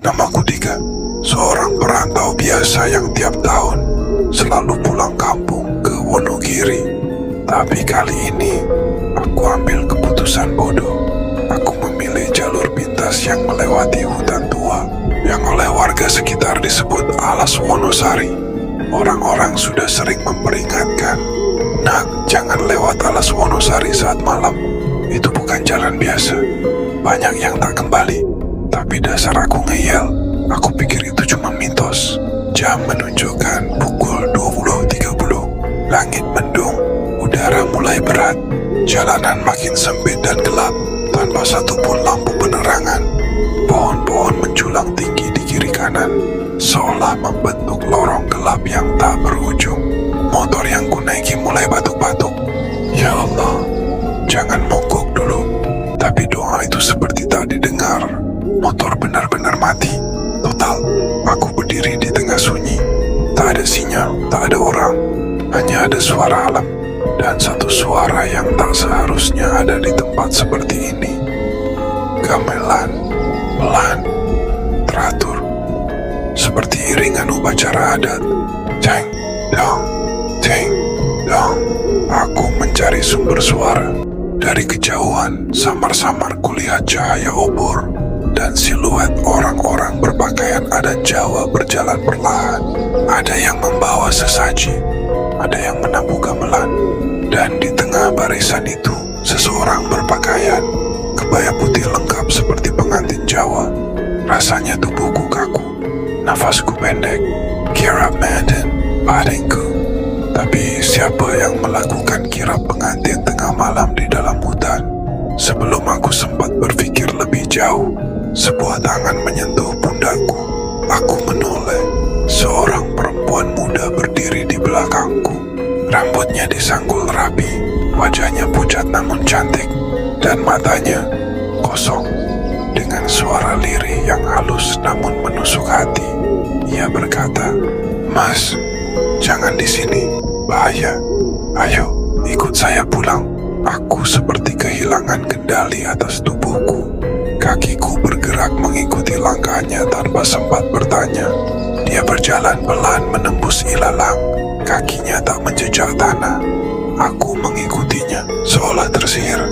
Namaku Dika, seorang perantau biasa yang tiap tahun selalu pulang kampung ke Wonogiri. Tapi kali ini, aku ambil keputusan bodoh. Aku memilih jalur pintas yang melewati hutan tua, yang oleh warga sekitar disebut Alas Wonosari. Orang-orang sudah sering memperingatkan, "Nak, jangan lewat Alas Wonosari saat malam. Itu bukan jalan biasa. Banyak yang tak kembali." Tapi dasar aku ngeyel. Aku pikir itu cuma mitos. Jam menunjukkan pukul 20.30. Langit mendung, udara mulai berat. Jalanan makin sempit dan gelap, tanpa satupun lampu penerangan. Pohon-pohon menjulang tinggi di kiri kanan, seolah membentuk lorong gelap yang tak berujung. Motor yang kunaiki mulai batuk-batuk. Ya Allah, jangan mogok dulu. Tapi doa itu seperti tak didengar. Motor benar-benar mati. Total, aku berdiri di tengah sunyi. Tak ada sinyal, tak ada orang. Hanya ada suara alam. Dan satu suara yang tak seharusnya ada di tempat seperti ini. Gamelan, pelan, teratur. Seperti iringan upacara adat. Ceng, dong, ceng, dong. Aku mencari sumber suara. Dari kejauhan, samar-samar kulihat cahaya obor dan siluet orang-orang berpakaian adat Jawa berjalan perlahan. Ada yang membawa sesaji, ada yang menabuh gamelan, dan di tengah barisan itu, seseorang berpakaian kebaya putih lengkap seperti pengantin Jawa. Rasanya tubuhku kaku, nafasku pendek, kirap manten, badanku. Tapi siapa yang melakukan kirap pengantin tengah malam di dalam hutan? Sebelum aku sempat berpikir lebih jauh, sebuah tangan menyentuh pundakku. Aku menoleh. Seorang perempuan muda berdiri di belakangku. Rambutnya disanggul rapi, wajahnya pucat namun cantik, dan matanya kosong. Dengan suara lirih yang halus namun menusuk hati, ia berkata, "Mas, jangan di sini, bahaya. Ayo, ikut saya pulang." Aku seperti kehilangan kendali atas tubuhku. Kakiku bergerak mengikuti langkahnya tanpa sempat bertanya. Dia berjalan pelan menembus ilalang. Kakinya tak menjejak tanah. Aku mengikutinya seolah tersihir.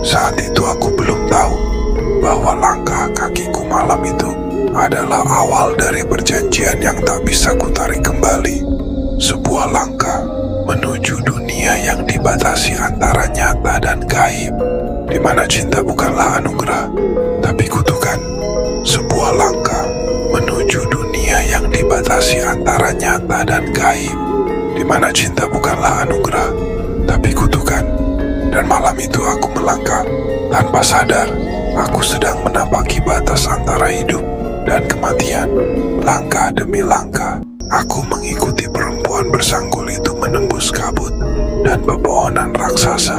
Saat itu aku belum tahu bahwa langkah kakiku malam itu adalah awal dari perjanjian yang tak bisa kutarik kembali. Sebuah langkah menuju dunia yang dibatasi antara nyata dan gaib, di mana cinta bukanlah anugerah, tapi kutukan. Sebuah langkah menuju dunia yang dibatasi antara nyata dan gaib, di mana cinta bukanlah anugerah, tapi kutukan. Dan malam itu aku melangkah, tanpa sadar, aku sedang menapaki batas antara hidup dan kematian. Langkah demi langkah, aku mengikuti perempuan bersanggul itu menembus kabut dan pepohonan raksasa.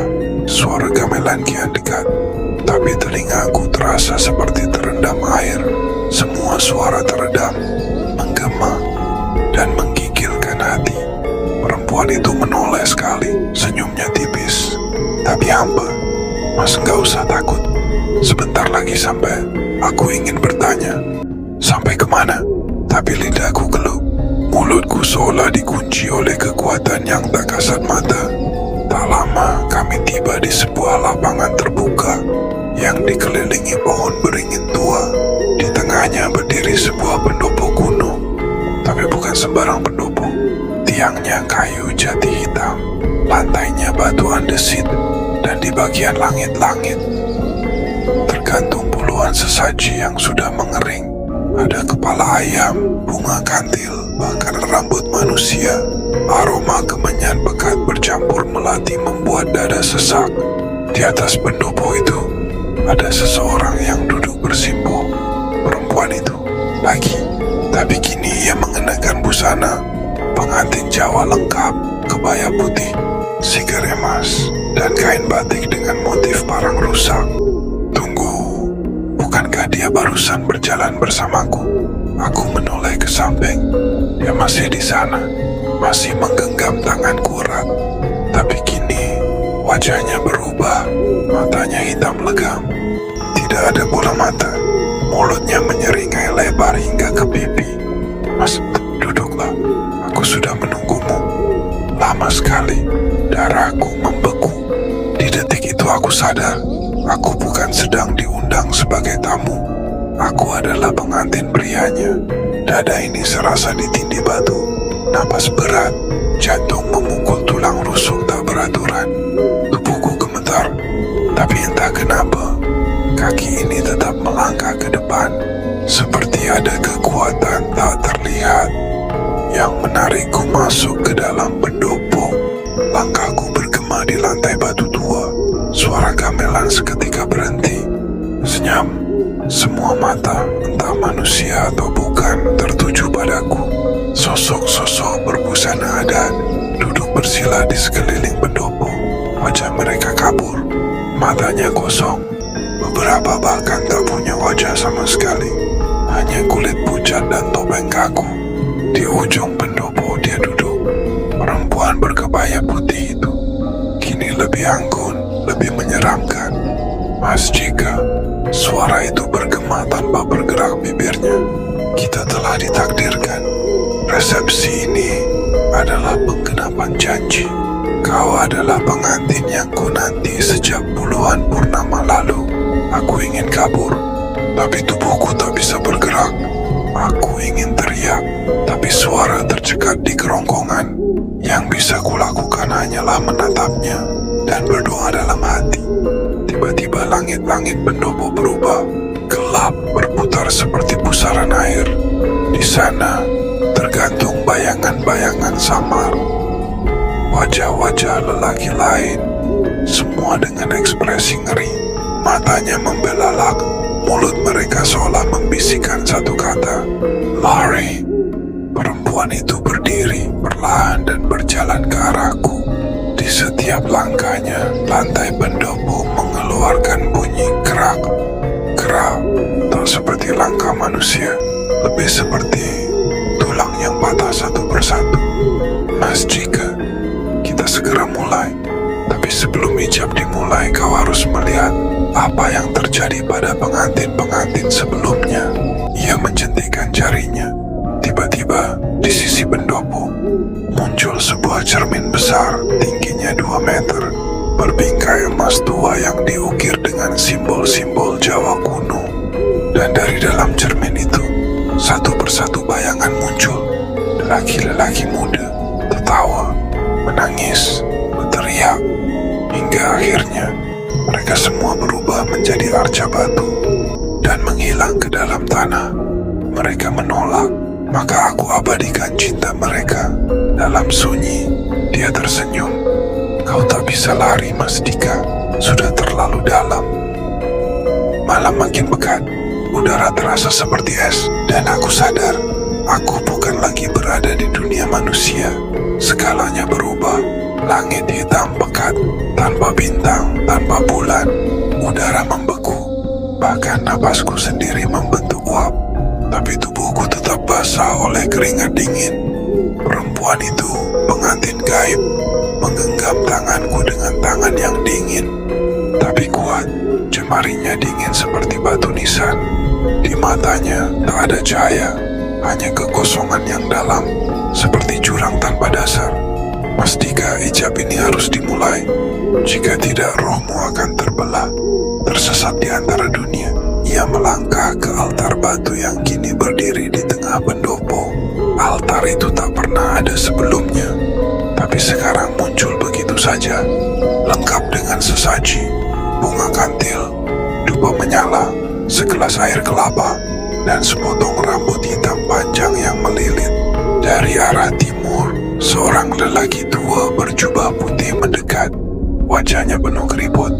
Suara gamelan kian dekat, tapi telingaku terasa seperti terendam air. Semua suara teredam, menggema, dan menggigilkan hati. Perempuan itu menoleh sekali, senyumnya tipis, tapi hampa. "Mas, gak usah takut. Sebentar lagi sampai." Aku ingin bertanya, "Sampai kemana?" Tapi lidahku keluh. Mulutku seolah dikunci oleh kekuatan yang tak kasat mata. Tak lama kami tiba di sebuah lapangan terbuka yang dikelilingi pohon beringin tua. Di tengahnya berdiri sebuah pendopo kuno. Tapi bukan sembarang pendopo. Tiangnya kayu jati hitam, lantainya batu andesit, dan di bagian langit-langit tergantung puluhan sesaji yang sudah mengering. Ada kepala ayam, bunga kantil, bahkan rambut manusia. Aroma kemenyan pekat bercampur melati membuat dada sesak. Di atas pendopo itu ada seseorang yang duduk bersimpuh. Perempuan itu lagi, tapi kini ia mengenakan busana pengantin Jawa lengkap, kebaya putih, sigar emas, dan kain batik dengan motif parang rusak. Tunggu, bukankah dia barusan berjalan bersamaku? Aku menoleh ke samping. Dia masih di sana, masih menggenggam tanganku erat. Tapi kini wajahnya berubah, matanya hitam legam. Tidak ada bola mata, mulutnya menyeringai lebar Mas, duduklah. Aku sudah menunggumu. Lama sekali. Darahku membeku. Di detik itu aku sadar, aku bukan sedang diundang sebagai tamu. Aku adalah pengantin prianya. Dada ini serasa ditindih batu. Napas berat, jantung memukul tulang rusuk tak beraturan. Tubuhku gemetar, tapi entah kenapa, kaki ini tetap melangkah ke depan. Seperti ada kekuatan tak terlihat yang menarikku masuk ke dalam pendopo. Langkahku bergema di lantai batu tua. Suara gamelan seketika berhenti. Senyum, semua mata, entah manusia atau bukan, tertuju padaku. Sosok-sosok berbusana adat duduk bersila di sekeliling pendopo. Wajah mereka kabur, matanya kosong. Beberapa bahkan tak punya wajah sama sekali. Hanya kulit pucat dan topeng kaku. Di ujung pendopo dia duduk. Perempuan berkebaya putih itu kini lebih anggun, lebih menyeramkan. Mas Jika, suara itu bergema tanpa bergerak bibirnya. Kita telah ditakdirkan. Resepsi ini adalah penggenapan janji. Kau adalah pengantin yang ku nanti sejak puluhan purnama lalu. Aku ingin kabur, tapi tubuhku tak bisa bergerak. Aku ingin teriak, tapi suara tercekat di kerongkongan. Yang bisa kulakukan hanyalah menatapnya dan berdoa dalam hati. Tiba-tiba langit-langit pendopo berubah. Gelap berputar seperti pusaran air. Di sana tergantung bayangan-bayangan samar. Wajah-wajah lelaki lain, semua dengan ekspresi ngeri. Matanya membelalak, mulut mereka seolah membisikkan satu kata, "Lari." Perempuan itu berdiri, perlahan dan berjalan ke arahku. Di setiap langkahnya, lantai pendopo mengeluarkan bunyi kerak. Kerak, tak seperti langkah manusia, lebih seperti tulang yang patah satu persatu. Mas Jika, kita segera mulai. Tapi sebelum ijab dimulai, kau harus melihat apa yang terjadi pada pengantin-pengantin sebelumnya. Ia menjentikkan jarinya. Tiba-tiba, di sisi pendopo, muncul sebuah cermin besar, tingginya 2 meter, berbingkai emas tua yang diukir dengan simbol-simbol Jawa kuno. Dan dari dalam cermin itu, satu persatu bayangan muncul. Lelaki-lelaki muda, tertawa, menangis, berteriak, hingga akhirnya mereka semua berubah menjadi arca batu dan menghilang ke dalam tanah. Mereka menolak, maka aku abadikan cinta mereka. Dalam sunyi, dia tersenyum. Kau tak bisa lari, Mas Dika. Sudah terlalu dalam. Malam makin pekat. Udara terasa seperti es. Dan aku sadar, aku bukan lagi berada di dunia manusia. Segalanya berubah. Langit hitam pekat, tanpa bintang, tanpa bulan. Udara membeku. Bahkan napasku sendiri membentuk uap. Tapi tubuhku tetap basah oleh keringat dingin. Perempuan itu, pengantin gaib, menggenggam tanganku dengan tangan yang dingin, tapi kuat. Jemarinya dingin seperti batu nisan. Di matanya tak ada cahaya, hanya kekosongan yang dalam, seperti jurang tanpa dasar. Mas Dika, ijab ini harus dimulai. Jika tidak, rohmu akan terbelah, tersesat di antara dunia. Ia melangkah ke altar batu yang kini berdiri di tengah pendopo. Altar itu tak pernah ada sebelumnya, tapi sekarang muncul begitu saja, lengkap dengan sesaji, bunga kantil, dupa menyala, segelas air kelapa, dan sepotong rambut hitam panjang yang melilit. Dari arah timur, seorang lelaki tua berjubah putih mendekat. Wajahnya penuh keriput,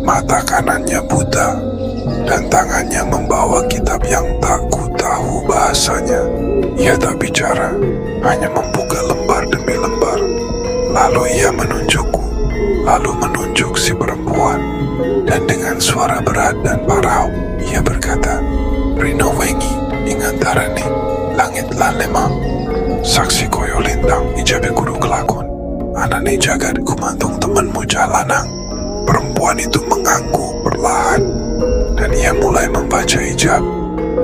mata kanannya buta, dan tangannya membawa kitab yang tak ku tahu bahasanya. Ia tak bicara, hanya membuka lembar demi lembar. Lalu ia menunjukku, lalu menunjuk si perempuan. Dan dengan suara berat dan parau, ia berkata, "Rino wengi, ingantarane, langit lan lemah. Saksi koyo lintang, ijabe kudu kelakon. Anane jagat kumantung temenmu jalanang." Perempuan itu mengangguk perlahan, dan ia mulai membaca ijab,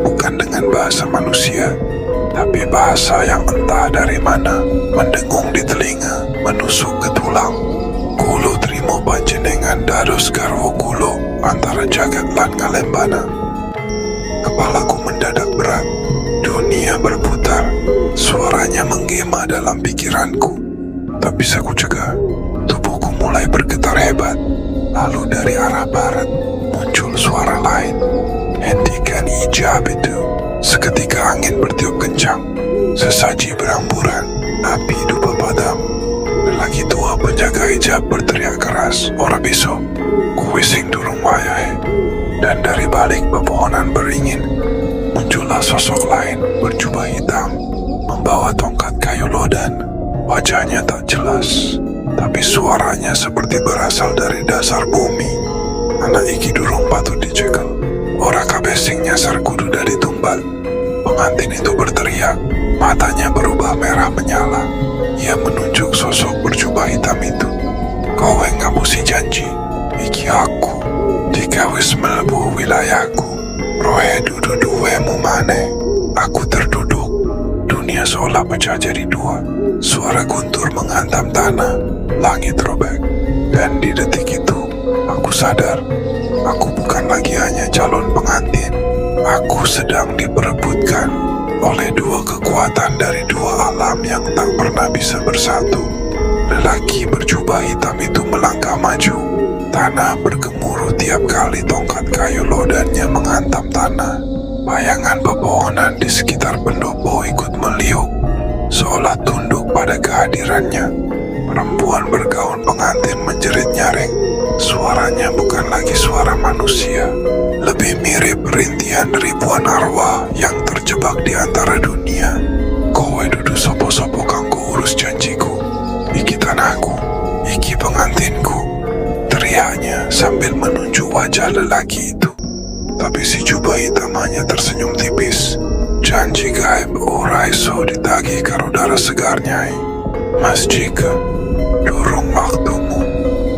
bukan dengan bahasa manusia, tapi bahasa yang entah dari mana mendengung di telinga, menusuk ke tulang. Kulo trimo panjenengan dados garwa kulo antara jagat lan kalembana. Kepalaku mendadak berat, dunia berputar, suaranya menggema dalam pikiranku. Tak bisa kucegah, tubuhku mulai bergetar hebat. Lalu dari arah barat muncul suara lain. Hentikan ijab itu. Seketika angin bertiup kencang, sesaji beramburan, api dupa padam. Lelaki tua penjaga hijab berteriak keras, "Ora bisa, kuwi sing durung wayahe." Dan dari balik pepohonan beringin, muncullah sosok lain berjubah hitam, membawa tongkat kayu lodan. Wajahnya tak jelas, tapi suaranya seperti berasal dari dasar bumi. Anak iki durung patut dicekel, ora kabeh sing nyasar kudu dari tumbal. Pengantin itu berteriak, matanya berubah merah menyala. Ia menunjuk sosok berjubah hitam itu. "Kowe ngapusi janji, iki aku. Jika wis mlebu wilayahku, rohe dudu duwemu maneh." Aku terduduk. Dunia seolah pecah jadi dua. Suara guntur menghantam tanah, langit robek. Dan di detik itu, aku sadar, aku bukan lagi hanya calon pengantin. Aku sedang diperebutkan oleh dua kekuatan dari dua alam yang tak pernah bisa bersatu. Lelaki berjubah hitam itu melangkah maju. Tanah bergemuruh tiap kali tongkat kayu lodannya menghantam tanah. Bayangan pepohonan di sekitar pendopo ikut meliuk, seolah tunduk pada kehadirannya. Perempuan bergaun pengantin menjerit nyaring. Suaranya bukan lagi suara manusia, lebih mirip rintihan ribuan arwah yang terjebak di antara dunia. "Kowe dudu sopo-sopo kanggo urus janjiku. Iki tanahku, iki pengantinku," teriaknya sambil menunjuk wajah lelaki itu. Tapi si jubah hitam hanya tersenyum tipis. "Janji gaib ora iso ditagih karo darah segarnya. Mas Jika, durung waktumu.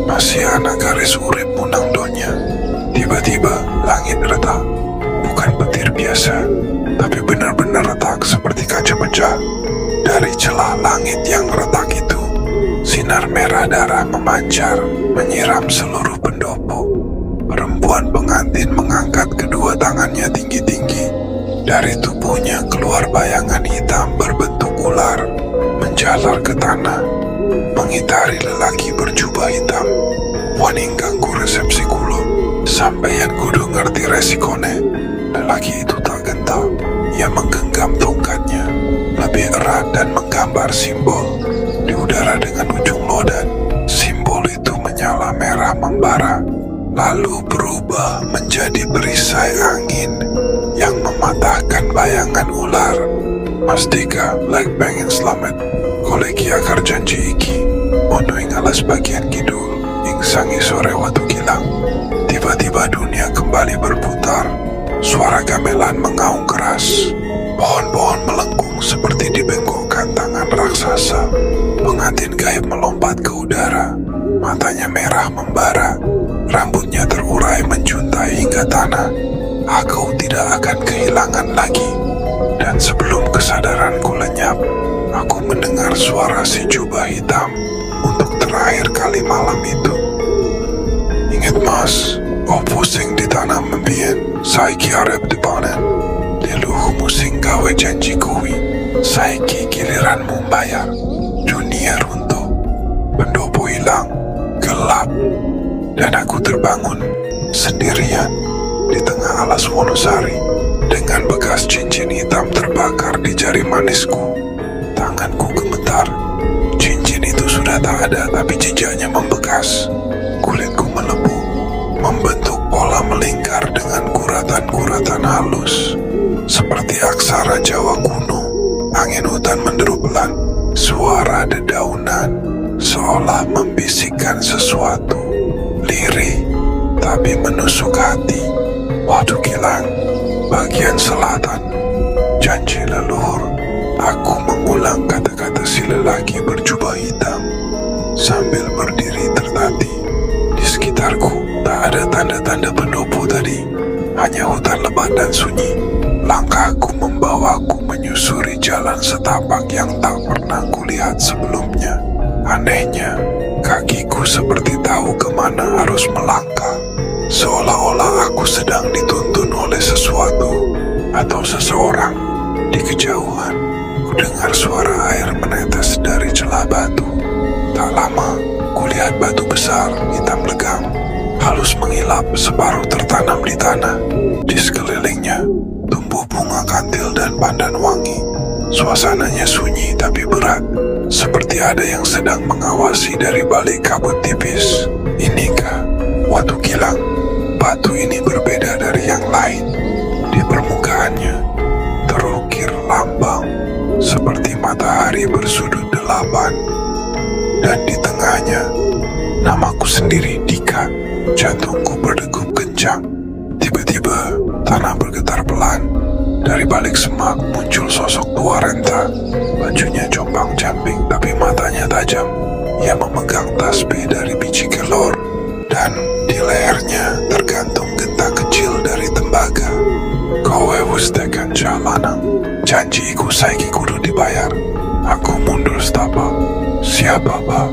Masih anak garis uripmu nang donya." Tiba-tiba langit retak. Bukan petir biasa, tapi benar-benar retak seperti kaca pecah. Dari celah langit yang retak itu, sinar merah darah memancar, menyiram seluruh pendopo. Perempuan pengantin mengangkat kedua tangannya tinggi-tinggi. Dari tubuhnya keluar bayangan hitam berbentuk ular, menjalar ke tanah, mengitari lelaki berjubah hitam. "Wani ganggu resepsi kulo, sampeyan kudu ngerti resikone." Lelaki itu tak gentar. Ia menggenggam tongkatnya lebih erat dan menggambar simbol di udara dengan ujung lodan. Simbol itu menyala merah membara, lalu berubah menjadi perisai angin yang mematahkan bayangan ular. "Mas Dika, lek pengen selamat, koleki akar janji iki, ono ing alas bagian kidul, ing sangi sore watu kilang." Tiba-tiba dunia kembali berputar. Suara gamelan mengaung keras. Pohon-pohon melengkung seperti dibengkokkan tangan raksasa. Pengantin gaib melompat ke udara. Matanya merah membara, rambutnya terurai menjuntai hingga tanah. Aku tidak akan kehilangan lagi. Dan sebelum kesadaranku lenyap, aku mendengar suara si jubah hitam untuk terakhir kali malam itu. "Ingat mas, opo sing ditanam mbien, saiki arep dipanen. Leluhurmu sing gawe janji kuwi, saiki giliranmu bayar." Dunia runtuh, pendopo hilang, gelap, dan aku terbangun sendirian di tengah alas Wonosari dengan bekas cincin hitam terbakar di jari manisku. Tanganku gemetar. Cincin itu sudah tak ada, tapi jejaknya membekas. Kulitku melepuh, membentuk pola melingkar dengan guratan-guratan halus seperti aksara Jawa kuno. Angin hutan menderu pelan. Suara dedaunan seolah membisikkan sesuatu, lirih tapi menusuk hati. Watu Kilang, bagian selatan. Janji leluhur. Aku mengulang kata-kata si lelaki berjubah hitam sambil berdiri tertatih. Di sekitarku tak ada tanda-tanda pendopo tadi, hanya hutan lebat dan sunyi. Langkahku membawaku menyusuri jalan setapak yang tak pernah kulihat sebelumnya. Anehnya, kakiku seperti tahu kemana harus melangkah. Seolah-olah aku sedang dituntun oleh sesuatu atau seseorang. Di kejauhan, kudengar suara air menetes dari celah batu. Tak lama, kulihat batu besar hitam legam, halus mengilap separuh tertanam di tanah. Di sekelilingnya, tumbuh bunga kantil dan pandan wangi. Suasananya sunyi tapi berat, seperti ada yang sedang mengawasi dari balik kabut tipis. Inikah Watu Gilang? Batu ini berbeda dari yang lain. Di permukaannya terukir lambang seperti matahari bersudut 8, dan di tengahnya namaku sendiri, Dika. Jantungku berdegup kencang. Tiba-tiba tanah bergetar pelan. Dari balik semak muncul sosok tua renta. Bajunya jompang-camping tapi matanya tajam. Ia memegang tasbih dari biji kelor, dan di lehernya tergantung genta kecil dari tembaga. Kowe wis tekan lanang, janjiku saiki kudu dibayar. Aku mundur setapak. Siapa, Pak?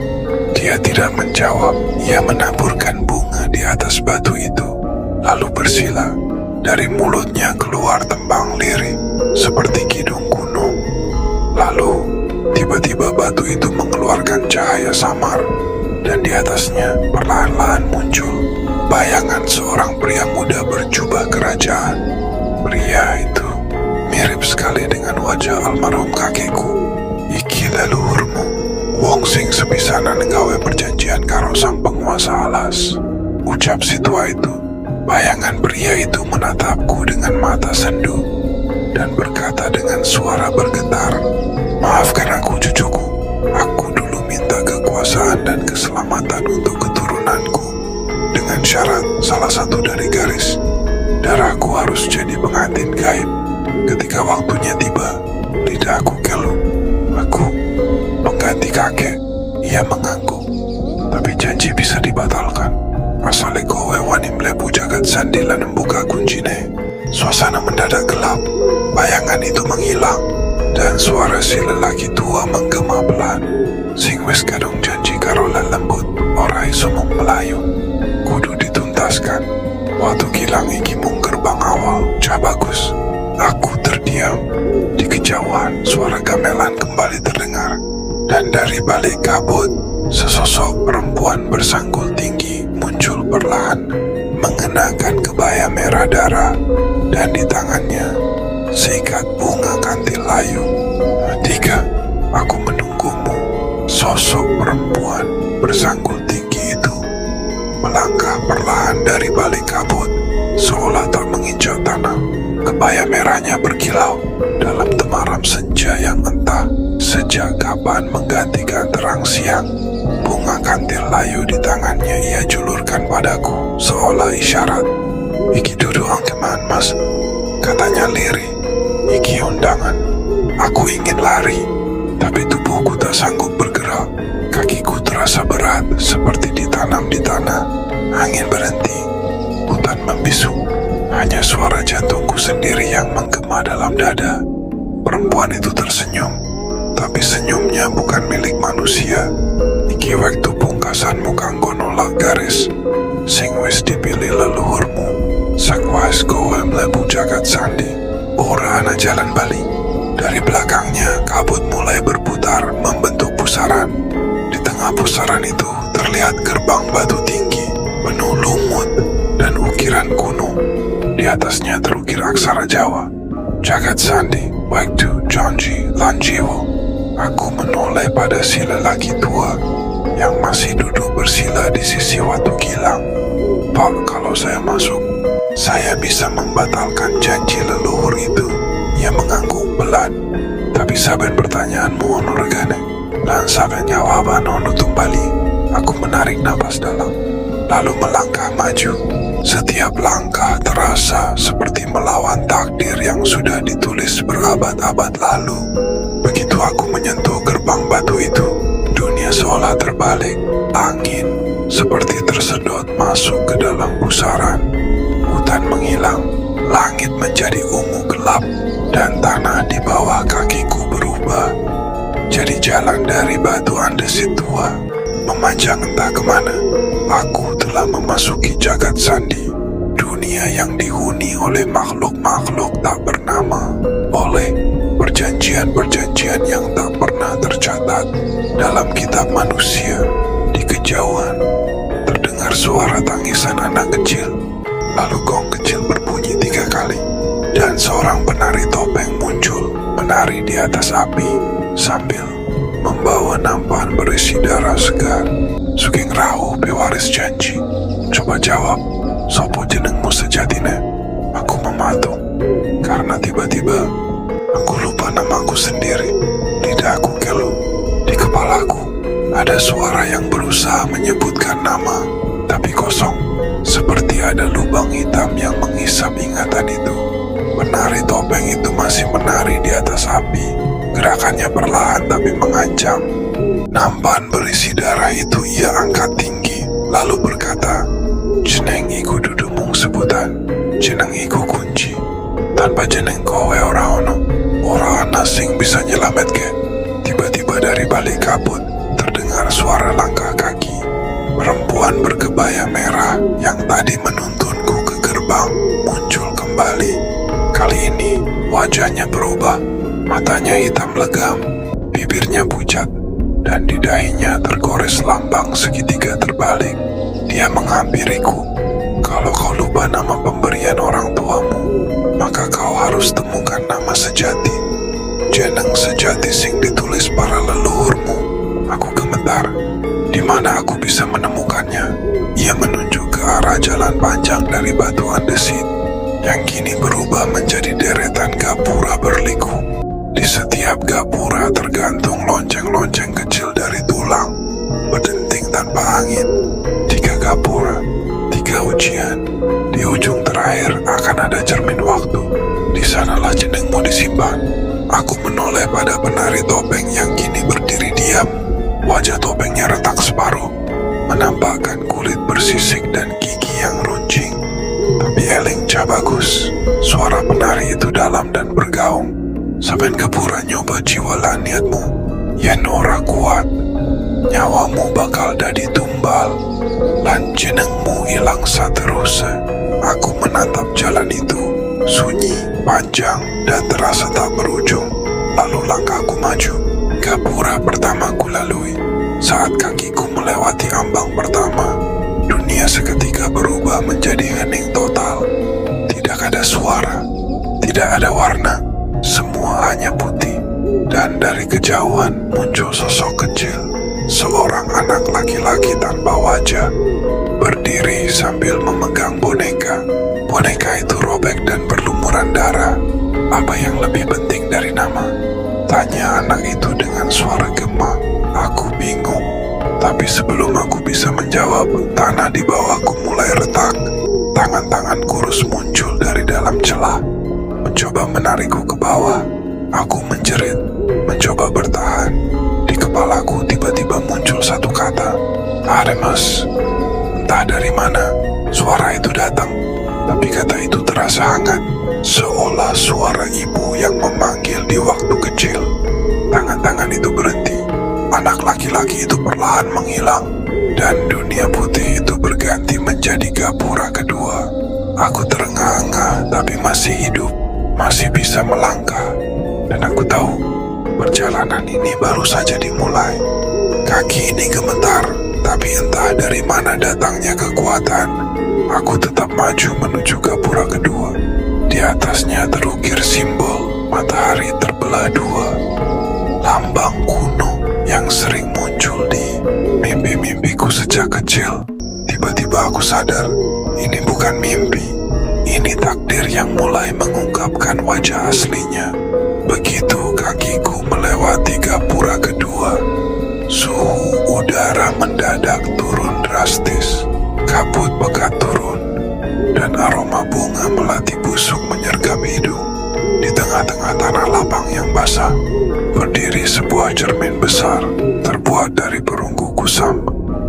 Dia tidak menjawab. Ia menaburkan bunga di atas batu itu, lalu bersila. Dari mulutnya keluar tembang lirik seperti kidung gunung. Lalu tiba-tiba batu itu mengeluarkan cahaya samar, dan di atasnya perlahan-lahan muncul bayangan seorang pria muda berjubah kerajaan. Pria itu mirip sekali dengan wajah almarhum kakekku. Iki leluhurmu, wong sing sepisanan nggawe perjanjian karo sang penguasa alas. Ucap si tua itu. Bayangan pria itu menatapku dengan mata sendu dan berkata dengan suara bergetar, "Maafkan aku, cucuku. Aku dulu minta kekuasaan dan keselamatan untuk keturunanku, dengan syarat salah satu dari garis, darahku harus jadi pengantin gaib. Ketika waktunya tiba, lidahku keluh. Aku mengganti kakek." Ia mengangguk. "Tapi janji bisa dibatalkan. Asale kowe wani mlebu jagat sandi lan membuka kuncine." Suasana mendadak gelap. Bayangan itu menghilang, dan suara si lelaki tua menggema pelan. "Sing wis kadung janji karo lelembut, ora iso mung melayu. Kudu dituntaskan. Watu Gilang iki mung gerbang awal. Cah bagus." Aku terdiam. Di kejauhan, suara gamelan kembali terdengar, dan dari balik kabut, sesosok perempuan bersanggul tinggi muncul perlahan, mengenakan kebaya merah darah, dan di tangannya seikat bunga kantil layu. "Dika, aku menunggumu." Sosok perempuan bersanggul tinggi itu melangkah perlahan dari balik kabut, seolah tak menginjak tanah. Kebaya merahnya berkilau dalam temaram senja yang entah sejak kapan menggantikan terang siang. Bunga kantil layu di tangannya ia julurkan padaku, seolah isyarat. "Iki dudu angkeman, Mas," katanya lirih. "Iki undangan." Aku ingin lari, tapi tubuhku tak sanggup bergerak. Kakiku terasa berat, seperti ditanam di tanah. Angin berhenti, hutan membisu. Hanya suara jantungku sendiri yang menggema dalam dada. Perempuan itu tersenyum, tapi senyumnya bukan milik manusia. "Iki wektu pungkasanmu kanggo nolak garis sing wis dipilih leluhurmu. Sakwais kowe mlebu jagat sandi, ora ana jalan bali." Dari belakangnya, kabut mulai berputar membentuk pusaran. Di tengah pusaran itu terlihat gerbang batu tinggi, penuh lumut dan ukiran kuno. Di atasnya terukir aksara Jawa, "Jagat Sandi, Waktu Janji Lanjiwo." Aku menoleh pada si lelaki tua yang masih duduk bersila di sisi Watu Gilang. "Pak, kalau saya masuk, saya bisa membatalkan janji leluhur itu." Ia mengangguk pelan. "Tapi saben pertanyaanmu ono regane, lan saben jawaban ono tumbali." Aku menarik napas dalam, lalu melangkah maju. Setiap langkah terasa seperti melawan takdir yang sudah ditulis berabad-abad lalu. Begitu aku menyentuh gerbang batu itu, dunia seolah terbalik. Angin seperti tersedot masuk ke dalam pusaran. Hutan menghilang, langit menjadi ungu gelap. gelap dan tanah di bawah kakiku berubah jadi jalan dari batu andesit tua memanjang entah kemana. Aku telah memasuki jagat sandi, dunia yang dihuni oleh makhluk-makhluk tak bernama, oleh perjanjian-perjanjian yang tak pernah tercatat dalam kitab manusia. Di kejauhan terdengar suara tangisan anak kecil, lalu gong kecil berbunyi 3 kali, dan seorang penari topeng muncul menari di atas api sambil membawa nampan berisi darah segar. Sugeng Rahu pewaris janji, coba jawab, sopo jenengmu sejatine? Aku mematung, karena tiba-tiba aku lupa namaku sendiri. Lidahku kelu, di kepalaku ada suara yang berusaha menyebutkan nama, tapi kosong, seperti ada lubang hitam yang menghisap ingatan itu. Penari topeng itu masih menari di atas api, gerakannya perlahan tapi mengancam. Nampan berisi darah itu ia angkat tinggi, lalu berkata, "Jeneng iku dudu mung sebutan, jeneng iku kunci. Tanpa jeneng kowe ora ono, ora ana sing bisa nyelametke." Tiba-tiba dari balik kabut terdengar suara langkah kaki. Perempuan berkebaya merah yang tadi menuntunku ke gerbang muncul kembali. Kali ini wajahnya berubah, matanya hitam legam, bibirnya pucat, dan di dahinya tergores lambang segitiga terbalik. Dia menghampiriku. "Kalau kau lupa nama pemberian orang tuamu, maka kau harus temukan nama sejati. Jeneng sejati sing ditulis para leluhurmu." Aku gemetar. Di mana aku bisa menemukannya? Ia menunjuk ke arah jalan panjang dari batu andesit yang kini berubah menjadi deretan gapura berliku. Di setiap gapura tergantung lonceng-lonceng kecil dari tulang, berdenting tanpa angin. 3 gapura, 3 ujian. Di ujung terakhir akan ada cermin waktu. Di sanalah jenengmu disimpan. Aku menoleh pada penari topeng yang kini berdiri diam. Wajah topengnya retak separuh, menampakkan kulit bersisik dan gigi yang runcing. Tapi eling Ca bagus, suara penari itu dalam dan bergaung. Saben gapura nyoba jiwa laniatmu, yen ora kuat, nyawamu bakal dadi tumbal, lan jenengmu ilang sateruse. Aku menatap jalan itu, sunyi, panjang, dan terasa tak berujung. Lalu langkahku maju. Gapura pertama ku lalui. Saat kakiku melewati ambang pertama, dunia seketika berubah menjadi hening total. Tidak ada suara, tidak ada warna, semua hanya putih. Dan dari kejauhan muncul sosok kecil, seorang anak laki-laki tanpa wajah, berdiri sambil memegang boneka. Boneka itu robek dan berlumuran darah. Apa yang lebih penting dari nama? Tanya anak itu dengan suara gema. Aku bingung, tapi sebelum aku bisa menjawab, tanah di bawahku mulai retak. Tangan-tangan kurus muncul dari dalam celah, mencoba menarikku ke bawah. Aku menjerit, mencoba bertahan. Di kepalaku tiba-tiba muncul satu kata, "Aremas." Entah dari mana suara itu datang, tapi kata itu terasa hangat, seolah suara ibu yang memanggil di waktu kecil. Tangan-tangan itu berhenti, anak laki-laki itu perlahan menghilang, dan dunia putih itu berganti menjadi gapura kedua. Aku terengah-engah tapi masih hidup, masih bisa melangkah, dan aku tahu perjalanan ini baru saja dimulai. Kaki ini gemetar, tapi entah dari mana datangnya kekuatan. Aku tetap maju menuju gapura kedua. Di atasnya terukir simbol matahari terbelah dua, lambang kuno yang sering muncul di mimpi-mimpiku sejak kecil. Tiba-tiba aku sadar, ini bukan mimpi, ini takdir yang mulai mengungkapkan wajah aslinya. Begitu kakiku melewati gapura kedua, suhu udara mendadak turun drastis, kabut pekat turun, dan aroma bunga melati busuk menyergap hidung. Di tengah-tengah tanah lapang yang basah, berdiri sebuah cermin besar, terbuat dari perunggu kusam.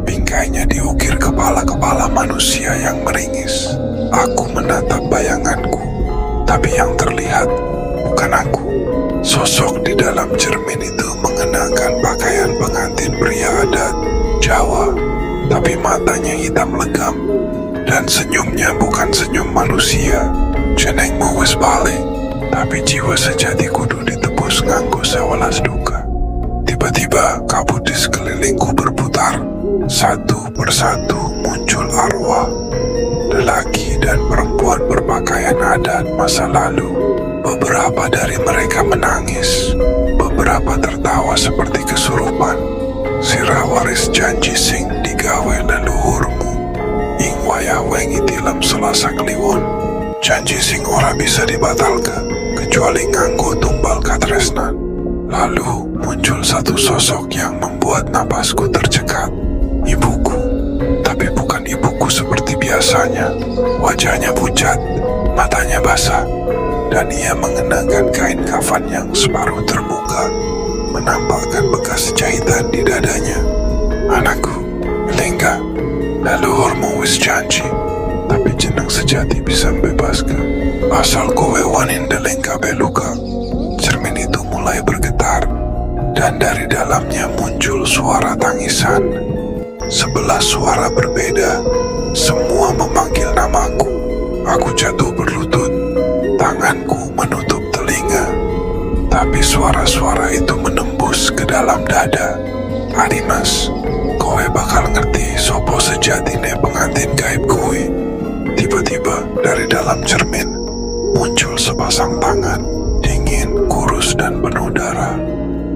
Bingkainya diukir kepala-kepala manusia yang meringis. Aku menatap bayanganku. tapi yang terlihat bukan aku. Sosok di dalam cermin itu mengenakan pakaian pengantin pria adat Jawa, tapi matanya hitam legam dan senyumnya bukan senyum manusia. Jenengmu wis balik, tapi jiwa sejati kudu ditebus nganggo sewelas duka. Tiba-tiba kabut di sekelilingku berputar. Satu persatu muncul arwah lelaki dan perempuan berpakaian adat masa lalu. Beberapa dari mereka menangis, beberapa tertawa seperti kesurupan. Sirah waris janji sing digawe leluhurmu, ing wayah wengi tilam Selasa Kliwon. Janji sing ora bisa dibatalkan kecuali nganggo tumbal katresnan. Lalu muncul satu sosok yang membuat napasku tercekat. Ibuku, tapi bukan ibuku seperti biasanya. Wajahnya pucat, matanya basah, dan ia mengenakan kain kafan yang separuh terbuka, menampakkan bekas jahitan di dadanya. Anakku, Lengga, leluhurmu wis janji, tapi jeneng sejati bisa membebaskan. Asal kowe wanin delengka beluka. Cermin itu mulai bergetar, dan dari dalamnya muncul suara tangisan. 11 suara berbeda, semua memanggil namaku. Aku jatuh berlutut, tanganku menutup telinga, tapi suara-suara itu menembus ke dalam dada. Adimas, kowe bakal ngerti sopo sejatine pengantin gaib kuwi. Tiba-tiba dari dalam cermin muncul sepasang tangan, dingin, kurus, dan penuh darah.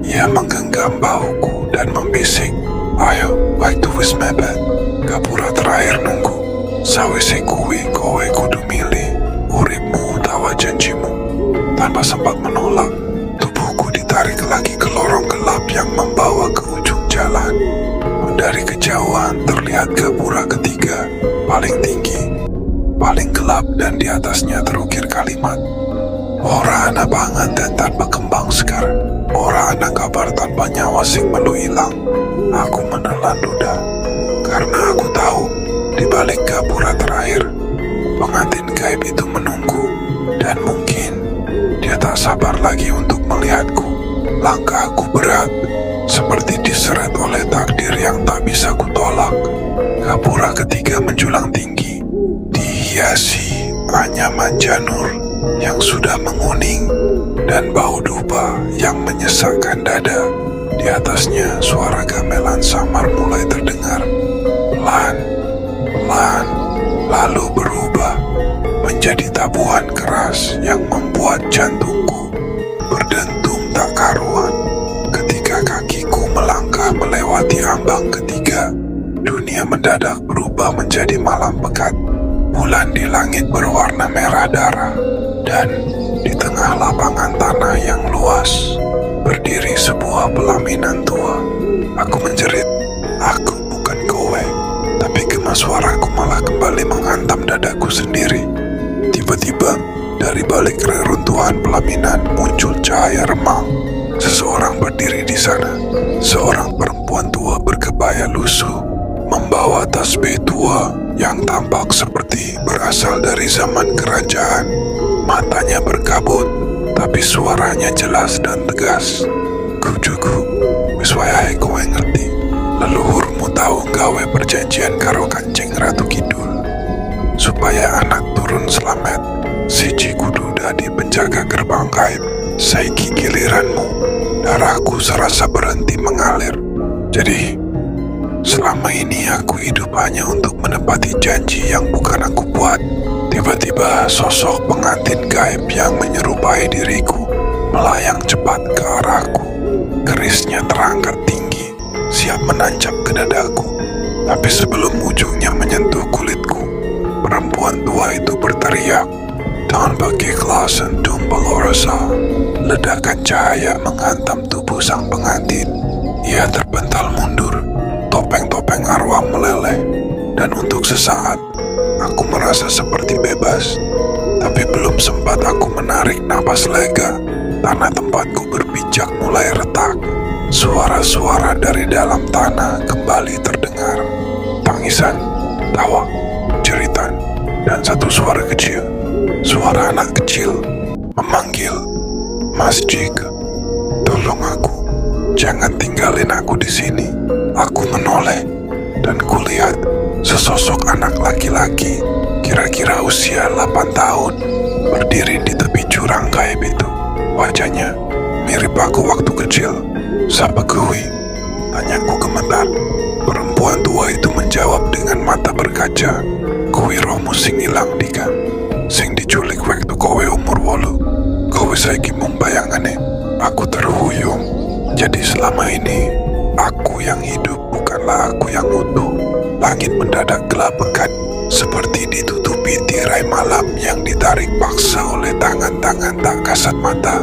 Ia menggenggam bahuku dan membisik, "Ayo, waktu wis mepet, gapura terakhir nunggu. Sawise kuwi kowe kudu milih uripmu utawa janjimu." Tanpa sempat menolak, tubuhku ditarik lagi ke lorong gelap yang membawa ke ujung jalan. Dari kejauhan terlihat gapura ketiga, paling tinggi, paling gelap, dan di atasnya terukir kalimat, "Ora ana panganten tanpa kembang sekar, ora ana kabar tanpa nyawa sing melu ilang." Aku menelan ludah, karena aku tahu di balik gapura terakhir, pengantin gaib itu menunggu, dan mungkin dia tak sabar lagi untuk melihatku. Langkahku berat, seperti diseret oleh takdir yang tak bisa kutolak. Gapura ketiga menjulang tinggi, dihiasi anyaman janur yang sudah menguning dan bau dupa yang menyesakkan dada. Di atasnya suara gamelan samar mulai terdengar, pelan, pelan, lalu berubah menjadi tabuhan keras yang membuat jantungku berdentum tak karuan. Ketika kakiku melangkah melewati ambang ketiga, dunia mendadak berubah menjadi malam pekat. Bulan di langit berwarna merah darah, dan di tengah lapangan tanah yang luas berdiri sebuah pelaminan tua. Aku menjerit, "Aku bukan kowe," tapi gema suaraku malah kembali menghantam dadaku sendiri. Tiba-tiba dari balik reruntuhan pelaminan muncul cahaya remang. Seseorang berdiri di sana, seorang perempuan tua berkebaya lusuh, membawa tasbih tua yang tampak seperti berasal dari zaman kerajaan. Matanya berkabut, tapi suaranya jelas dan tegas. "Kujuku, wis wayahe kowe ngerti. Leluhurmu tahu gawe perjanjian karo Kanjeng Ratu Kidul. Supaya anak turun selamat, siji kudu dadi penjaga gerbang gaib. Saiki giliranmu." Darahku serasa berhenti mengalir. Jadi, selama ini aku hidup hanya untuk menepati janji yang bukan aku buat. Tiba-tiba sosok pengantin gaib yang menyerupai diriku melayang cepat ke arahku. Kerisnya terangkat tinggi, siap menancap ke dadaku. Tapi sebelum ujungnya menyentuh kulitku, perempuan tua itu berteriak, "Tanpa keikhlasan tumbal orasa." Ledakan cahaya menghantam tubuh sang pengantin. Ia terpental mundur, topeng-topeng arwah meleleh, dan untuk sesaat aku merasa seperti bebas. Tapi belum sempat aku menarik napas lega, tanah tempatku berpijak mulai retak. Suara-suara dari dalam tanah kembali terdengar. Tangisan, tawa, jeritan, dan satu suara kecil. suara anak kecil memanggil, "Mas Jake, tolong aku, jangan tinggalin aku di sini." Aku menoleh dan kulihat sesosok anak laki-laki kira-kira usia 8 tahun berdiri di tepi jurang gaib itu. Wajahnya mirip aku waktu kecil. "Siapa kuwi?" tanyaku gemetar. Perempuan tua itu menjawab dengan mata berkaca, "Kuwi rohmu sing ilang dika, sing diculik waktu kowe umur 8. Kowe saiki mung bayangane." Aku terhuyung. Jadi selama ini aku yang hidup, bukanlah aku yang utuh. Langit mendadak gelap pekat, seperti ditutupi tirai malam yang ditarik paksa oleh tangan-tangan tak kasat mata.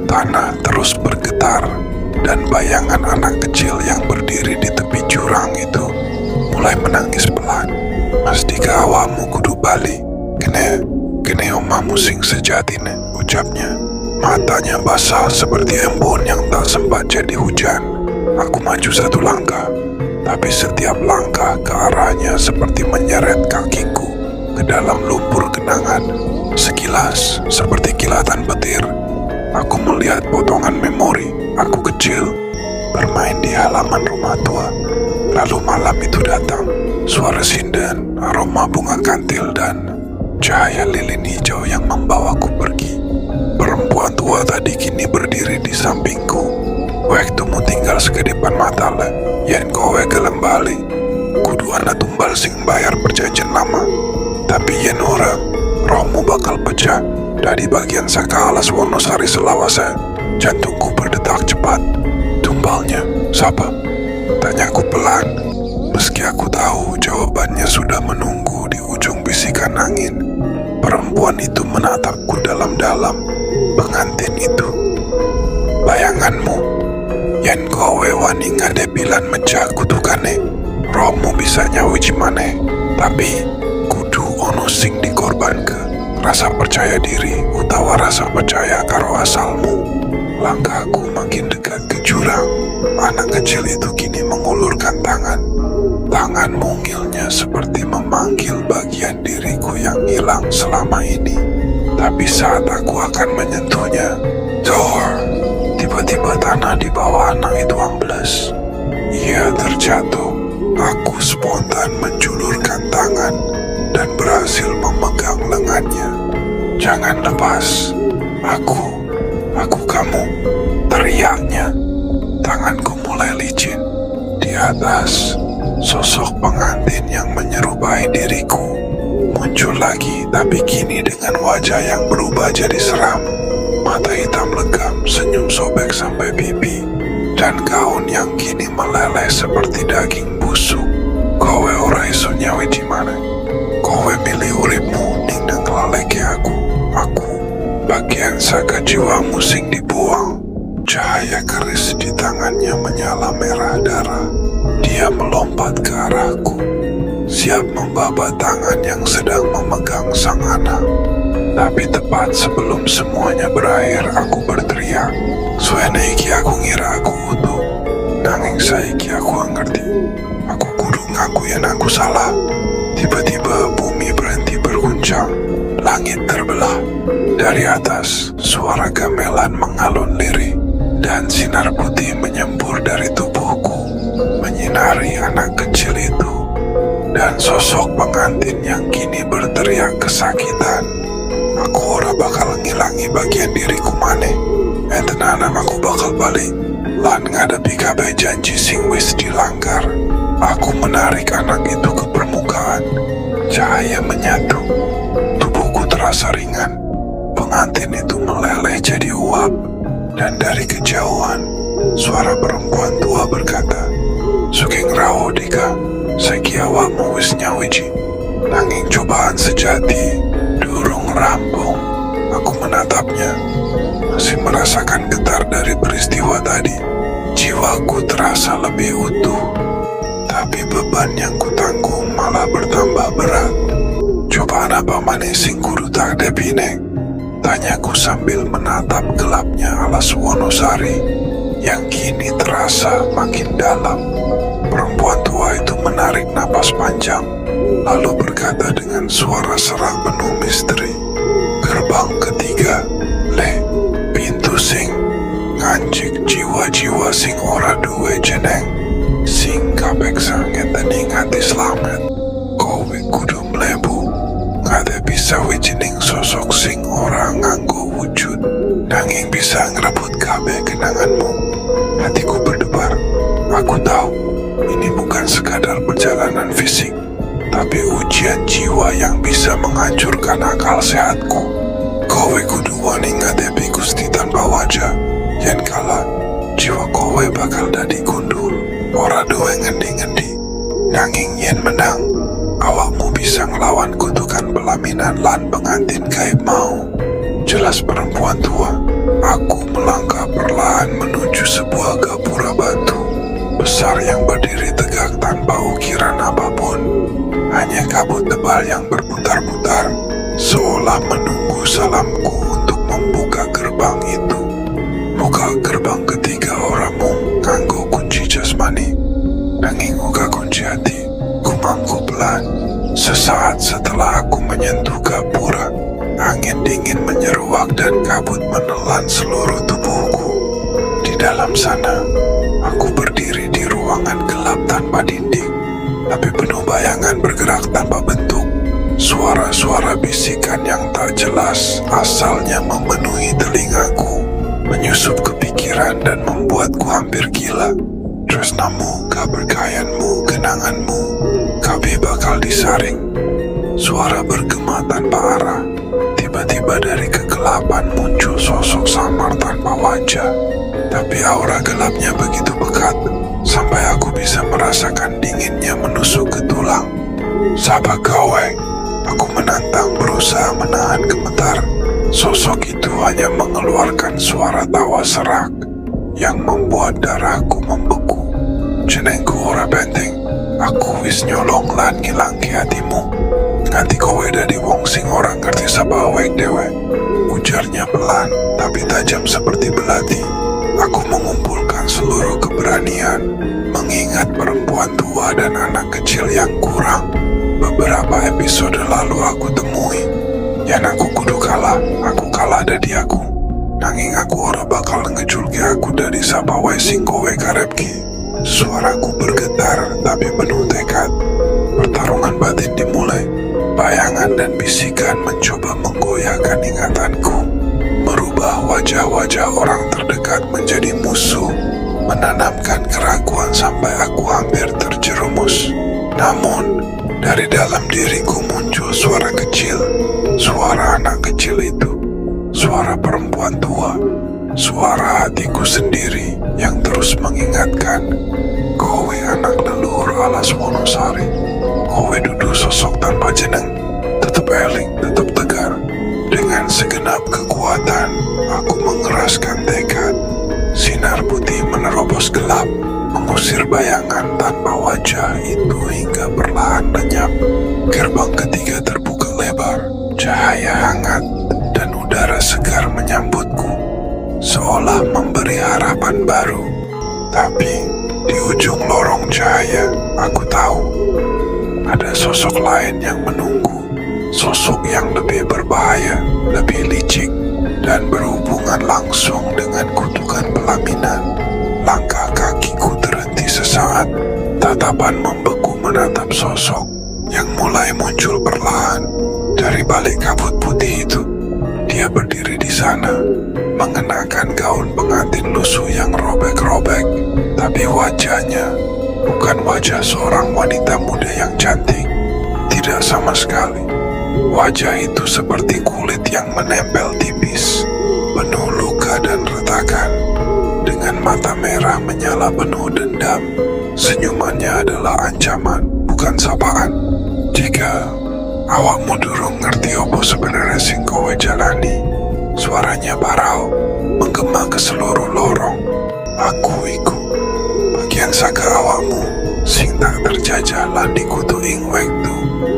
Tanah terus bergetar, dan bayangan anak kecil yang berdiri di tepi jurang itu mulai menangis pelan. "Mas Dika, awakmu kudu bali. Kene omamu sing sejatine," ucapnya. Matanya basah seperti embun yang tak sempat jadi hujan. Aku maju satu langkah, tapi setiap langkah ke arahnya seperti menyeret kakiku ke dalam lumpur genangan. Sekilas, seperti kilatan petir, aku melihat potongan memori aku kecil bermain di halaman rumah tua. Lalu malam itu datang, suara sinden, aroma bunga kantil, dan cahaya lilin hijau yang membawaku pergi. Perempuan tua tadi kini berdiri di sampingku. "Waktumu tinggal sekedipan mata le, yen kowe gelem bali. Kudu ana tumbal sing bayar perjanjian lama. Tapi yen ora, rohmu bakal pecah dari bagian saka alas Wonosari selawase." Jantungku berdetak cepat. "Tumbalnya siapa?" tanyaku pelan, meski aku tahu jawabannya sudah menunggu di ujung bisikan angin. Perempuan itu menatapku dalam-dalam. "Pengantin itu, bayanganmu. Yen kowe wani ngadepilan mecah kutukane, rohmu bisa nyawiji maneh. Tapi kudu ono sing dikorbanke. Rasa percaya diri utawa rasa percaya karo asalmu." Langkahku makin dekat ke jurang. Anak kecil itu kini mengulurkan tangan. Tangan mungilnya seperti memanggil bagian diriku yang hilang selama ini. Tapi saat aku akan menyentuhnya, Thor, tiba-tiba tanah di bawah anak itu ambles. Ia terjatuh. Aku spontan menjulurkan tangan dan berhasil memegang lengannya. "Jangan lepas. Aku kamu," teriaknya. Tanganku mulai licin. Di atas, sosok pengantin yang menyerupai diriku muncul lagi, tapi kini dengan wajah yang berubah jadi seram. Mata hitam legam, senyum sobek sampai pipi, dan gaun yang kini meleleh seperti daging busuk. "Kowe ora iso nyawiji maneh. Kowe milih uripmu ning nang laleke aku. Bagian saka jiwamu sing dibuang." Cahaya keris di tangannya menyala merah darah. Dia melompat ke arahku, siap membabat tangan yang sedang memegang sang anak. Tapi tepat sebelum semuanya berakhir, aku berteriak. "Suwene iki aku ngira aku utuh, nanging saiki aku ngerti. Aku kudu ngaku yen aku salah." Tiba-tiba bumi berhenti berguncang. Langit terbelah. Dari atas, suara gamelan mengalun lirih, dan sinar putih menyembur dari tubuhku, menyinari anak kecil itu, dan sosok pengantin yang kini berteriak kesakitan. "Aku ora bakal ngilangi bagian diriku maneh. Tenanan aku bakal balik lan ngadepi kabeh janji sing wis dilanggar." Aku menarik anak itu ke permukaan. Cahaya menyatu. Tubuhku terasa ringan. Pengantin itu meleleh jadi uap, dan dari kejauhan suara perempuan tua berkata, "Sugeng rawo Dika, saiki awakmu wis nyawiji. Nanging cobaan sejati durung rampung." Aku menatapnya, masih merasakan getar dari peristiwa tadi. Jiwaku terasa lebih utuh, tapi beban yang kutanggung malah bertambah berat. "Cobaan apa maneh sing kudu tak depine?" tanyaku sambil menatap gelapnya alas Wonosari yang kini terasa makin dalam. Perempuan tua itu menarik napas panjang, lalu berkata dengan suara serak penuh misteri, Gerbang ketiga, le pintu sing ngancik jiwa-jiwa sing ora duwe jeneng, sing kabeh sanget tening ati slamet. Kowe kudu mlebu ngadepi sawijining sosok sing ora nganggo wujud, nanging bisa ngerebut kabeh kenanganmu. Hatiku berdebar. Aku tahu ini bukan sekadar perjalanan fisik, tapi ujian jiwa yang bisa menghancurkan akal sehatku. Kowe kudu wani ngadepi Gusti tanpa wajah, yen kala jiwa kowe bakal dadi gundul, ora duwe ngendi-ngendi. Nanging yen menang, awakmu bisa ngelawan kutukan pelaminan lan pengantin gaib mau. Jelas perempuan tua, aku melangkah perlahan menuju sebuah gapura batu besar yang berdiri tegak tanpa ukiran apapun. Hanya kabut tebal yang berputar-putar, seolah menunggu salamku untuk membuka gerbang itu. Buka gerbang ketiga oramu nganggo kunci jasmani, nanging uga kunci hati ku mangku pelan. Sesaat setelah aku menyentuh gapura, angin dingin menyeruak dan kabut menelan seluruh tubuhku. Di dalam sana, aku berdiri di ruangan gelap tanpa dinding, tapi penuh bayangan bergerak tanpa bentuk. Suara-suara bisikan yang tak jelas asalnya memenuhi telingaku, menyusup ke pikiran dan membuatku hampir gila. Tresnamu, keberkayanmu, kenanganmu, kabeh bakal disaring. Suara bergema tanpa arah. Tiba-tiba dari kegelapan muncul sosok samar tanpa wajah, tapi aura gelapnya begitu pekat sampai aku bisa merasakan dinginnya menusuk ke tulang. Siapa kowe? Aku menantang, berusaha menahan gemetar. Sosok itu hanya mengeluarkan suara tawa serak yang membuat darahku membeku. Jenengku ora penting, aku wis nyolong lan ngilangke hatimu. Nganti kowe dadi wong sing ora ngerti sapa awake dhewe. Ujarnya pelan tapi tajam seperti belati. Aku mengumpulkan seluruh keberanian, mengingat perempuan tua dan anak kecil yang kurang. Beberapa episode lalu aku temui, yang aku kudu kalah, aku kalah dadi aku. Nanging aku ora bakal ngejulke aku dari sapa wae sing kowe karepke. Suaraku bergetar tapi penuh tekad. Pertarungan batin dimulai. Bayangan dan bisikan mencoba menggoyahkan ingatanku, merubah wajah-wajah orang terdekat menjadi musuh, menanamkan keraguan sampai aku hampir terjerumus. Namun, dari dalam diriku muncul suara kecil, suara anak kecil itu, suara perempuan tua, suara hatiku sendiri yang terus mengingatkan, kowe anak leluhur alas Wonosari. Kowe dudu sosok tanpa jeneng, tetap eling, tetap tegar. Dengan segenap kekuatan, aku mengeraskan tekad. Sinar putih menerobos gelap, mengusir bayangan tanpa wajah itu hingga perlahan lenyap. Gerbang ketiga terbuka lebar, cahaya hangat dan udara segar menyambutku, seolah memberi harapan baru. Tapi di ujung lorong cahaya, aku tahu ada sosok lain yang menunggu, sosok yang lebih berbahaya, lebih licik, dan berhubungan langsung dengan kutukan pelaminan. Langkah kakiku terhenti sesaat, tatapan membeku menatap sosok yang mulai muncul perlahan dari balik kabut putih itu. Dia berdiri di sana, mengenakan gaun pengantin lusuh yang robek-robek, tapi wajahnya bukan wajah seorang wanita muda yang cantik. Tidak sama sekali. Wajah itu seperti kulit yang menempel tipis, penuh luka dan retakan. Dengan mata merah menyala penuh dendam, senyumannya adalah ancaman, bukan sapaan. Jika awakmu durung ngerti apa sebenarnya sing kowe jalani, suaranya parau, menggema ke seluruh lorong. Aku iku bagian saka awakmu sing tak terjajah lan dikutuk ing wektu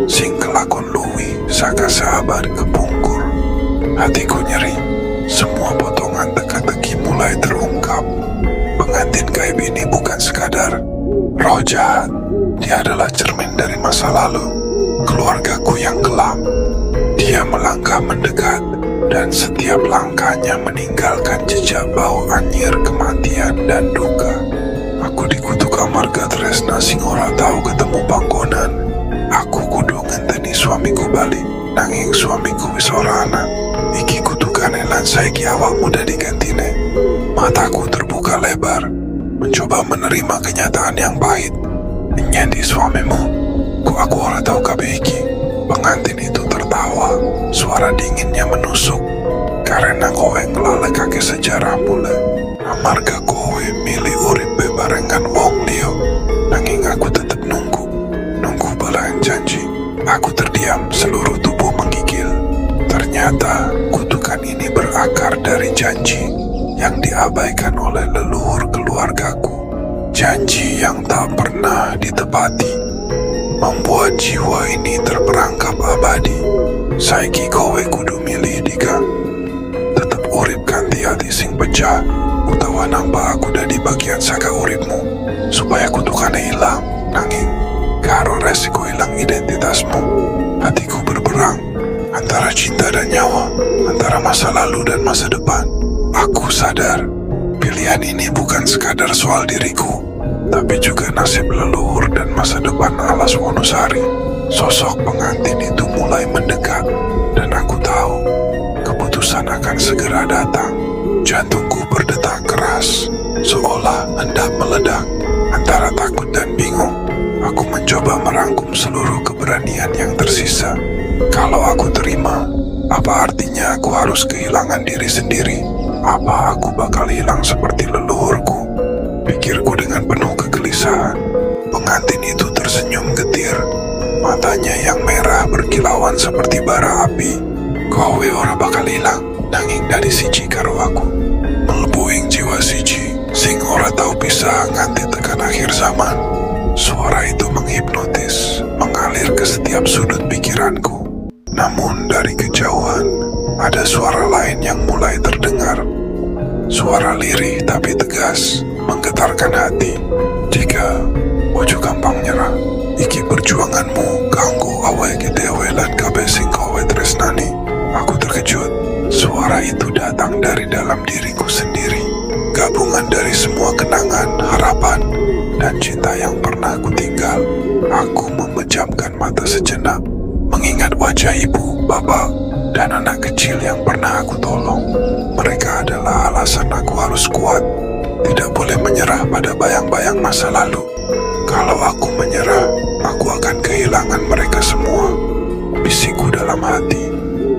sing kelakon luwi saka sahabat kepungkur. Hatiku nyeri, semua potongan teka-teki mulai terungkap. Pengantin gaib ini bukan sekadar roh jahat, dia adalah cermin dari masa lalu, keluargaku yang kelam. Dia melangkah mendekat, dan setiap langkahnya meninggalkan jejak bau anyir kematian dan duka. Aku dikutuk amarga tresna sing ora tahu ketemu panggonan. Aku kudu ngenteni suamiku balik, nanging suamiku wis ora ana. Iki kutukane lan saiki awakmu dadi gantine. Mataku terbuka lebar, mencoba menerima kenyataan yang pahit. Nyandi suamimu, kok aku ora tahu kabeh iki. Pengantin itu tertawa, suara dinginnya menusuk. Karena kowe nglalekake sejarah mule, amarga kowe milih urip bebarengan wong liya. Nanging aku tetep nunggu balahan janji. Aku terdiam, seluruh tubuh menggigil. Ternyata kutukan ini berakar dari janji yang diabaikan oleh leluhur keluargaku. Janji yang tak pernah ditepati, membuat jiwa ini terperangkap abadi. Saiki kowe kudu milih Dika, tetep urip kanthi hati sing pecah, utawa nambah aku dadi bagian saka uripmu supaya kutukane ilang. Nanging karo resiko hilang identitasmu, hatiku berperang antara cinta dan nyawa, antara masa lalu dan masa depan. Aku sadar pilihan ini bukan sekadar soal diriku, tapi juga nasib leluhur dan masa depan alas Wonosari. Sosok pengantin itu mulai mendekat, dan aku tahu keputusan akan segera datang. Jantungku berdetak keras, seolah hendak meledak. Antara takut dan bingung, aku mencoba merangkum seluruh keberanian yang tersisa. Kalau aku terima, apa artinya aku harus kehilangan diri sendiri? Apa aku bakal hilang seperti leluhurku? Pikirku dengan penuh kegelisahan. Pengantin itu tersenyum getir, matanya yang merah berkilauan seperti bara api. Kowe ora bakal hilang, nanging dari siji karo aku. Mlebu ing jiwa siji, sing ora tau pisah nganti tekan akhir zaman. Suara itu menghipnotis, mengalir ke setiap sudut pikiranku. Namun dari kejauhan, ada suara lain yang mulai terdengar. Suara lirih tapi tegas, menggetarkan hati. Jika ojo gampang nyerah, iki perjuanganmu ganggu awake dhewe lan kabeh sing kowe tresnani. Aku terkejut. Suara itu datang dari dalam diriku sendiri, gabungan dari semua kenangan, harapan, dan cinta yang pernah aku tinggal. Aku memejamkan mata sejenak, mengingat wajah ibu, bapak, dan anak kecil yang pernah aku tolong. Mereka adalah alasan aku harus kuat, tidak boleh menyerah pada bayang-bayang masa lalu. Kalau aku menyerah, aku akan kehilangan mereka semua. Bisikku dalam hati.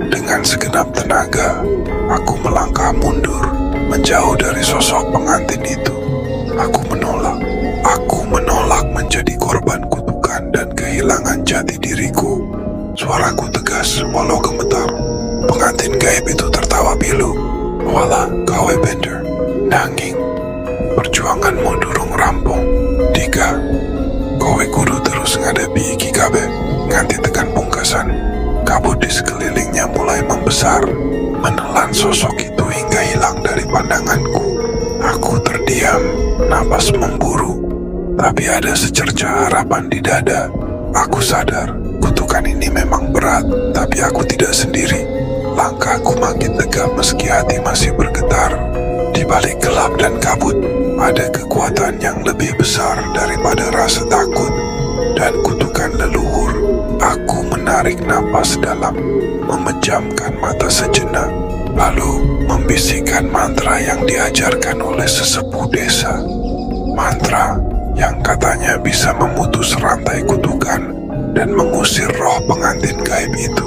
Dengan segenap tenaga, aku melangkah mundur, menjauh dari sosok pengantin itu. Aku menolak menjadi korban kutukan dan kehilangan jati diriku. Suaraku tegas walau gemetar. Pengantin gaib itu tertawa pilu. Walah, kowe bender. Nanging, perjuanganmu durung rampung. Dika, kowe kudu terus ngadepi iki kabeh nganti tekan pungkasan. Kabut di sekelilingnya mulai membesar, menelan sosok itu hingga hilang dari pandanganku. Aku terdiam, napas memburu, tapi ada secerca harapan di dada. Aku sadar, kutukan ini memang berat, tapi aku tidak sendiri. Langkahku makin tegap meski hati masih bergetar. Di balik gelap dan kabut, ada kekuatan yang lebih besar daripada rasa takut dan kutukan leluhur. Aku menarik napas dalam, memejamkan mata sejenak, lalu membisikkan mantra yang diajarkan oleh sesepuh desa. Mantra yang katanya bisa memutus rantai kutukan dan mengusir roh pengantin gaib itu.